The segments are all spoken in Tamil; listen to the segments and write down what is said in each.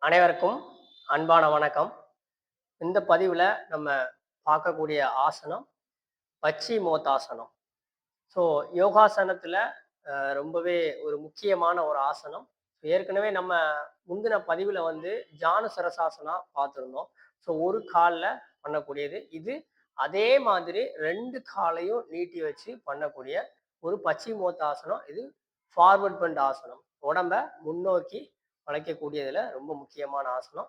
அனைவருக்கும் அன்பான வணக்கம். இந்த பதிவுல நம்ம பார்க்கக்கூடிய ஆசனம் பச்சிமோத்தாசனம். ஸோ யோகாசனத்துல ரொம்பவே ஒரு முக்கியமான ஒரு ஆசனம். ஏற்கனவே நம்ம முந்தின பதிவுல வந்து ஜானுசரசாசனா பார்த்திருந்தோம். ஸோ ஒரு கால்ல பண்ணக்கூடியது. இது அதே மாதிரி 2 காலையும் நீட்டி வச்சு பண்ணக்கூடிய ஒரு பச்சிமோத்தாசனம். இது ஃபார்வர்ட் பெண்ட் ஆசனம். உடம்ப முன்னோக்கி வளைக்கக்கூடியதுல ரொம்ப முக்கியமான ஆசனம்.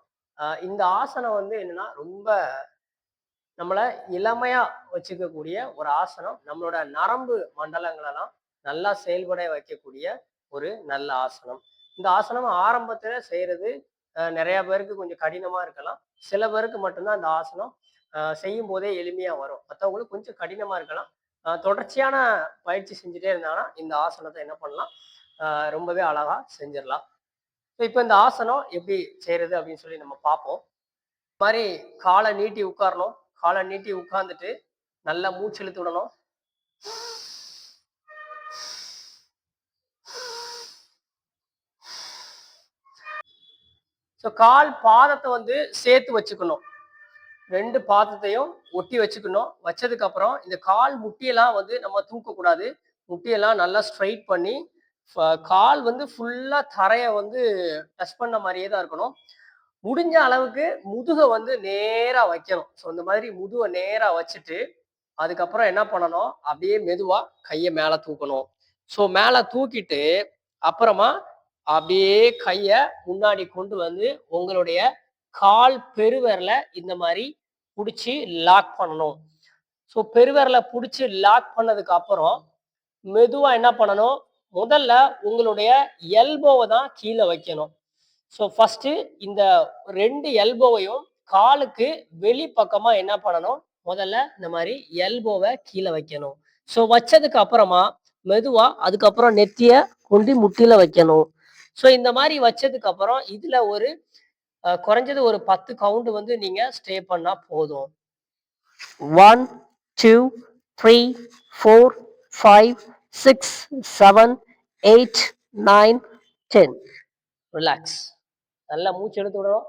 இந்த ஆசனம் வந்து என்னன்னா, ரொம்ப நம்மள இளமையா வச்சுக்கக்கூடிய ஒரு ஆசனம். நம்மளோட நரம்பு மண்டலங்களெல்லாம் நல்லா செயல்பட வைக்கக்கூடிய ஒரு நல்ல ஆசனம். இந்த ஆசனம் ஆரம்பத்துல செய்யறது நெறைய பேருக்கு கொஞ்சம் கடினமா இருக்கலாம். சில பேருக்கு மட்டும் தான் இந்த ஆசனம் செய்யும்போதே எளிமையா வரும். மத்தவங்களுக்கு கொஞ்சம் கடினமா இருக்கலாம். தொடர்ச்சியான பயிற்சி செஞ்சுட்டே இருந்தாங்கன்னா, இந்த ஆசனத்த என்ன பண்ணலாம், ரொம்பவே அழகா செஞ்சிரலாம். இப்ப இந்த ஆசனம் எப்படி செய்யறது அப்படின்னு சொல்லி நம்ம பார்ப்போம். இந்த மாரி கால நீட்டி உட்காரணும். கால நீட்டி உட்கார்ந்துட்டு நல்லா மூச்சு இழுத்து விடணும். கால் பாதத்த வந்து சேர்த்து வச்சுக்கணும். 2 பாதத்தையும் ஒட்டி வச்சுக்கணும். வச்சதுக்கு அப்புறம் இந்த கால் முட்டியெல்லாம் வந்து நம்ம தூக்கக்கூடாது. முட்டியெல்லாம் நல்லா ஸ்ட்ரைட் பண்ணி, கால் வந்து ஃபுல்லா தரைய வந்து டச் பண்ண மாரியே தான் இருக்கணும். முடிஞ்ச அளவுக்கு முதுக வந்து நேரா வைக்கணும். இந்த மாதிரி முதுக நேரா வச்சுட்டு, அதுக்கப்புறம் என்ன பண்ணணும், அப்படியே மெதுவா கைய மேல தூக்கணும். மேல தூக்கிட்டு, அப்புறமா அப்படியே கைய முன்னாடி கொண்டு வந்து, உங்களுடைய கால் பெருவிரல இந்த மாரி புடிச்சு லாக் பண்ணணும். பெருவிரல புடிச்சு லாக் பண்ணதுக்கு அப்புறம், மெதுவா என்ன பண்ணணும், முதல்ல உங்களுடைய எல்போவ தான் கீழ வைக்கணும். ஃபர்ஸ்ட்டு இந்த 2 எல்போவையும் காலுக்கு வெளிப்பக்கமா என்ன பண்ணணும், முதல்ல இந்த மாரி எல்போவ கீழ வைக்கணும். வச்சதுக்கு அப்புறமா, மெதுவா அதுக்கப்புறம் நெத்திய கொண்டு முட்டில வைக்கணும். இந்த மாரி வச்சதுக்கு அப்புறம், இதுல ஒரு குறைஞ்சது ஒரு 10 கவுண்ட் வந்து நீங்க ஸ்டே பண்ணா போதும். 1, 2, 3, 4, 5, 6, 7, 8, 9, 10. ரிலாக்ஸ். நல்லா மூச்சு எடுத்து விடணும்.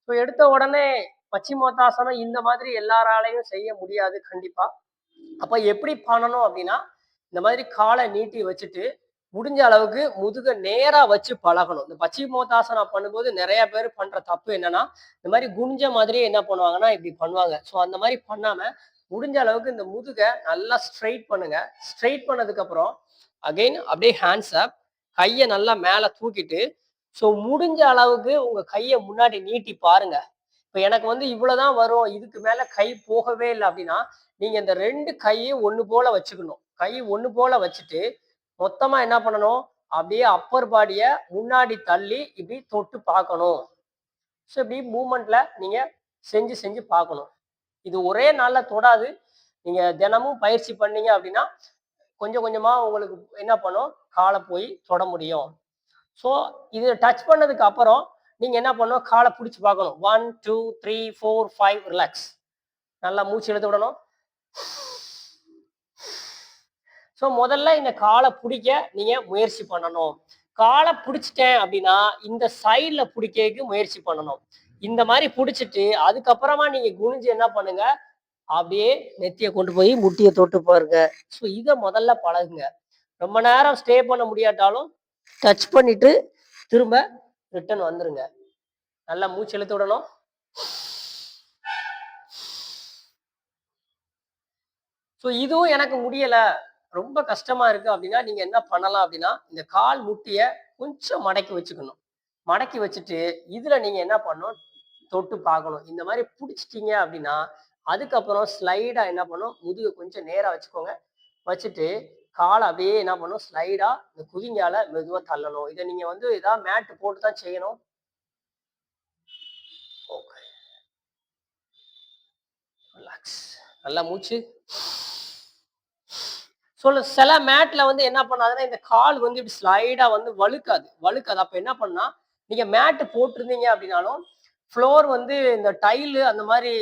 எடுத்த உடனே பச்சிமோத்தாசனம் இந்த மாதிரி எல்லாராலையும் செய்ய முடியாது கண்டிப்பா. அப்ப எப்படி பண்ணணும் அப்படின்னா, இந்த மாதிரி காலை நீட்டி வச்சுட்டு, முடிஞ்ச அளவுக்கு முதுக நேரா வச்சு பழகணும். இந்த பச்சிமோத்தாசனம் பண்ணும்போது நெறைய பேர் பண்ற தப்பு என்னன்னா, இந்த மாரி குனிஞ்ச மாதிரியே என்ன பண்ணுவாங்கன்னா, இப்படி பண்ணுவாங்க. அந்த மாரி பண்ணாம, முடிஞ்ச அளவுக்கு இந்த முதுக நல்லா ஸ்ட்ரெய்ட் பண்ணுங்க. ஸ்ட்ரெய்ட் பண்ணதுக்கு அப்புறம், அகைன் அப்படியே ஹேண்ட்ஸ் அப். கைய நல்லா மேல தூக்கிட்டு, முடிஞ்ச அளவுக்கு உங்க கைய முன்னாடி நீட்டி பாருங்க. இப்ப எனக்கு வந்து இவ்வளவுதான் வரும். இதுக்கு மேல கை போகவே இல்ல அப்படின்னா, நீங்க இந்த 2 கையும் ஒண்ணு போல வச்சுக்கணும். கை ஒண்ணு போல வச்சுட்டு, மொத்தமா என்ன பண்ணணும், அப்படியே அப்பர் பாடிய முன்னாடி தள்ளி இப்படி தொட்டு பார்க்கணும். இப்படி மூவ்மெண்ட்ல நீங்க செஞ்சு செஞ்சு பார்க்கணும். இது ஒரே நாள்ல தொடாது. நீங்க தினமும் பயிற்சி பண்ணீங்க அப்படின்னா, கொஞ்சம் கொஞ்சமா உங்களுக்கு என்ன பண்ணும், கால போய் தொட முடியும். இது டச் பண்ணதுக்கு அப்புறம் நீங்க என்ன பண்ணணும், கால புடிச்சு பார்க்கணும். 1, 2, 3, 4, 5 ரிலாக்ஸ். நல்லா மூச்சு இழுத்து விடணும். முதல்ல இந்த கால புடிக்க நீங்க முயற்சி பண்ணணும். கால புடிச்சிட்டேன் அப்படின்னா, இந்த சைடுல புடிக்கிறதுக்கு முயற்சி பண்ணணும். இந்த மாரி புடிச்சிட்டு, அதுக்கப்புறமா நீங்க குனிஞ்சு என்ன பண்ணுங்க, அப்படியே நெத்திய கொண்டு போய் முட்டிய தொட்டு பாருங்க. இத முதல்ல பழகுங்க. ரொம்ப நேரம் ஸ்டே பண்ண முடியாட்டாலும், டச் பண்ணிட்டு திரும்ப ரிட்டர்ன் வந்துருங்க. நல்லா மூச்சு இழுத்து விடணும். இதுவும் எனக்கு முடியல, ரொம்ப கஷ்டமா இருக்கு அப்படின்னா, நீங்க என்ன பண்ணலாம் அப்படின்னா, இந்த கால் முட்டிய கொஞ்சம் மடக்கி வச்சுக்கணும். மடக்கி வச்சுட்டு, இதுல நீங்க என்ன பண்ணணும், தொட்டு பார்க்கணும். இந்த மாரி புடிச்சிட்டீங்க அப்படின்னா, அதுக்கப்புறம் ஸ்லைடா என்ன பண்ணும், முதுக கொஞ்சம் நேரா வச்சுக்கோங்க. வச்சுட்டு, கால அப்படியே என்ன பண்ணும், ஸ்லைடா இந்த குதிங்கால மெதுவா தள்ளணும். இத நீங்க வந்து ஏதாவது மேட் போட்டு தான் செய்யணும். ஓகே. ரிலாக்ஸ். நல்லா மூச்சு. சில மேட்ல வந்து என்ன பண்ணாதுன்னா, இந்த கால் வந்து இப்படி ஸ்லைடா வந்து வழுக்காது. வழுக்காது. அப்ப என்ன பண்ணா, நீங்க மேட் போட்டிருந்தீங்க அப்படின்னாலும், ஃப்ளோர் வந்து இந்த டைலு அந்த மாரி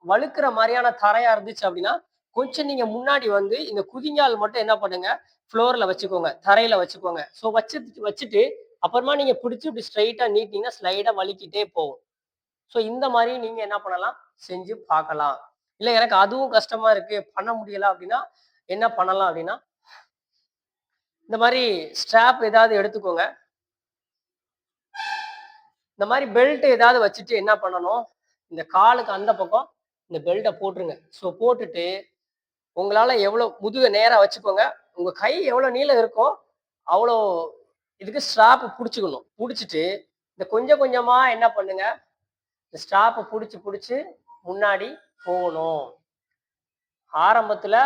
வழுக்குற மாரியான தரையா இருந்துச்சு அப்படின்னா, கொஞ்சம் நீங்க முன்னாடி வந்து இந்த குதிங்கால் மட்டும் என்ன பண்ணுங்க, ஃப்ளோர்ல வச்சுக்கோங்க. தரையில வச்சுக்கோங்க. ஸோ வச்சுட்டு அப்புறமா நீங்க பிடிச்சு இப்படி ஸ்ட்ரெயிட்டா நீட்டினீங்கன்னா, ஸ்லைடா வலிக்கிட்டே போகும். ஸோ இந்த மாரி நீங்க என்ன பண்ணலாம், செஞ்சு பார்க்கலாம். இல்ல எனக்கு அதுவும் கஷ்டமா இருக்கு, பண்ண முடியல அப்படின்னா, என்ன பண்ணலாம் அப்படின்னா, இந்த மாரி ஸ்ட்ராப் ஏதாவது எடுத்துக்கோங்க. இந்த மாரி பெல்ட் ஏதாவது வச்சுட்டு என்ன பண்ணணும், இந்த காலுக்கு அந்த பக்கம் இந்த பெல்ட்ட போட்டுருங்க. ஸோ போட்டுட்டு உங்களால எவ்வளோ முதுக நேரா வச்சுக்கோங்க. உங்க கை எவ்வளோ நீளம் இருக்கோ, அவ்வளோ இதுக்கு ஸ்ட்ராப் புடிச்சுக்கணும். புடிச்சுட்டு, இந்த கொஞ்சம் கொஞ்சமா என்ன பண்ணுங்க, இந்த ஸ்ட்ராப்ப புடிச்சு முன்னாடி போகணும். ஆரம்பத்துல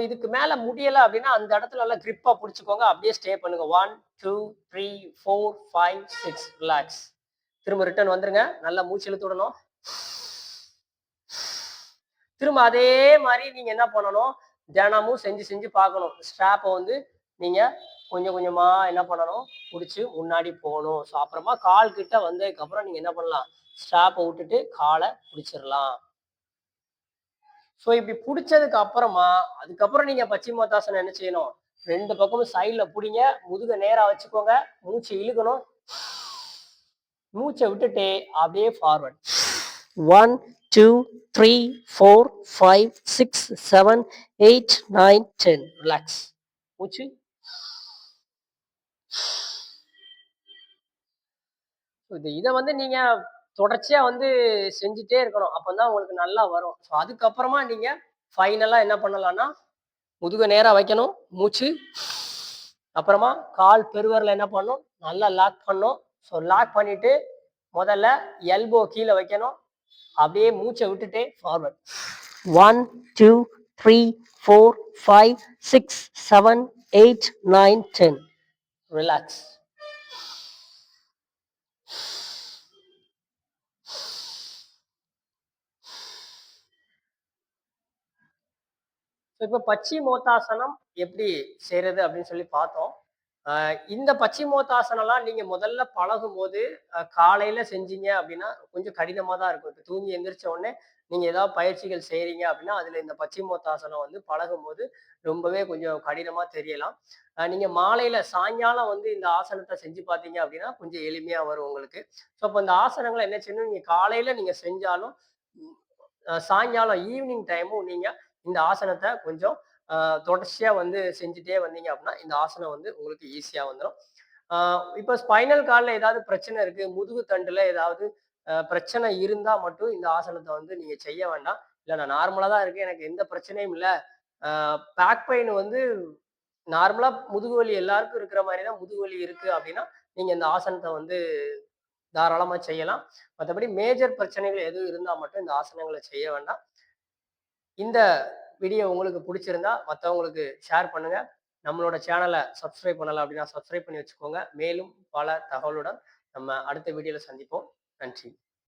இதுக்கு மேல முடியல அப்படின்னா, அந்த இடத்துல நல்லா கிரிப்பா புடிச்சுக்கோங்க. அப்படியே ஸ்டே பண்ணுங்க. 1, 2, 3, 4, 5, 6 ரிலாக்ஸ். திரும்ப ரிட்டர்ன் வந்துருங்க. நல்லா மூச்சு இழுத்து விடணும். திரும்ப அதே மாரி நீங்க என்ன பண்ணணும், தினமும் செஞ்சு செஞ்சு பார்க்கணும். ஸ்ட்ராப்ப வந்து நீங்க கொஞ்சம் கொஞ்சமா என்ன பண்ணணும், புடிச்சு முன்னாடி போணும். அப்புறமா கால் கிட்ட வந்ததுக்கப்புறம் நீங்க என்ன பண்ணலாம், ஸ்ட்ராப்ப விட்டுட்டு கால புடிச்சிரலாம். இப்படி புடிச்சதுக்கு அப்புறமா, அதுக்கப்புறம் நீங்க பச்சிமோத்தாசனம் என்ன செய்யணும், 2 பக்கமும் சைடுல புடிங்க. முதுக நேரா வச்சுக்கோங்க. மூச்சு இழுக்கணும். மூச்ச விட்டுட்டு அப்படியே ஃபார்வர்ட். 1, 2, 3, 4, 5, 6, 7, 8, 9, 10. ரிலாக்ஸ். மூச்சு. இத வந்து நீங்க தொடர்ச்சியா வந்து செஞ்சுட்டே இருக்கணும். அப்பதான் உங்களுக்கு நல்லா வரும். அதுக்கப்புறமா நீங்க ஃபைனலா என்ன பண்ணலாம்னா, முதுக நேரா வைக்கணும். மூச்சு. அப்புறமா கால் பெருவிரல என்ன பண்ணணும், நல்லா லாக் பண்ணணும். லாக் பண்ணிட்டு முதல்ல எல்போ கீழ வைக்கணும். அப்படியே மூச்ச விட்டுட்டே ஃபார்வர்ட். 1, 2, 3, 4, 5, 6, 7, 8, 9, 10. ரிலாக்ஸ். இப்ப பச்சிமோத்தாசனம் எப்படி செய்றது அப்படின்னு சொல்லி பார்த்தோம். இந்த பச்சிமோத்தாசனம்லாம் நீங்க முதல்ல பழகும்போது, காலையில செஞ்சீங்க அப்படின்னா, கொஞ்சம் கடினமா தான் இருக்கும். இப்ப தூங்கி எந்திரிச்ச உடனே நீங்க ஏதாவது பயிற்சிகள் செய்றீங்க அப்படின்னா, அதுல இந்த பச்சிமோத்தாசனம் வந்து பழகும்போது ரொம்பவே கொஞ்சம் கடினமா தெரியலாம். நீங்க மாலையில சாயங்காலம் வந்து இந்த ஆசனத்த செஞ்சு பார்த்தீங்க அப்படின்னா, கொஞ்சம் எளிமையா வரும் உங்களுக்கு. அப்ப இந்த ஆசனங்கள என்ன செய்யணும், நீங்க காலையில நீங்க செஞ்சாலும், சாயங்காலம் ஈவினிங் டைமும் நீங்க இந்த ஆசனத்த கொஞ்சம் தொடர்ச்சியா வந்து செஞ்சுட்டே வந்தீங்க அப்படின்னா, இந்த ஆசனம் வந்து உங்களுக்கு ஈஸியா வந்துரும். ஆ இப்ப ஸ்பைனல் கார்ட்ல ஏதாவது பிரச்சனை இருக்கு, முதுகு தண்டுல ஏதாவது பிரச்சனை இருந்தா மட்டும் இந்த ஆசனத்த வந்து நீங்க செய்ய வேண்டாம். இல்ல நான் நார்மலா தான் இருக்கேன். எனக்கு எந்த பிரச்சனையும் இல்ல. ஆ பேக் பெயின் வந்து நார்மலா முதுகு வலி எல்லாருக்கும் இருக்கிற மாரி தான் முதுகு வலி இருக்கு அப்படின்னா, நீங்க இந்த ஆசனத்த வந்து தாராளமா செய்யலாம். மத்தபடி மேஜர் பிரச்சனைகள் எதுவும் இருந்தா மட்டும் இந்த ஆசனங்கள செய்ய வேண்டாம். இந்த வீடியோ உங்களுக்கு பிடிச்சிருந்தா மத்தவங்களுக்கு ஷேர் பண்ணுங்க. நம்மளோட சேனல சப்ஸ்கிரைப் பண்ணல அப்படின்னா சப்ஸ்கிரைப் பண்ணி வச்சுக்கோங்க. மேலும் பல தகவலுடன் நம்ம அடுத்த வீடியோல சந்திப்போம். நன்றி.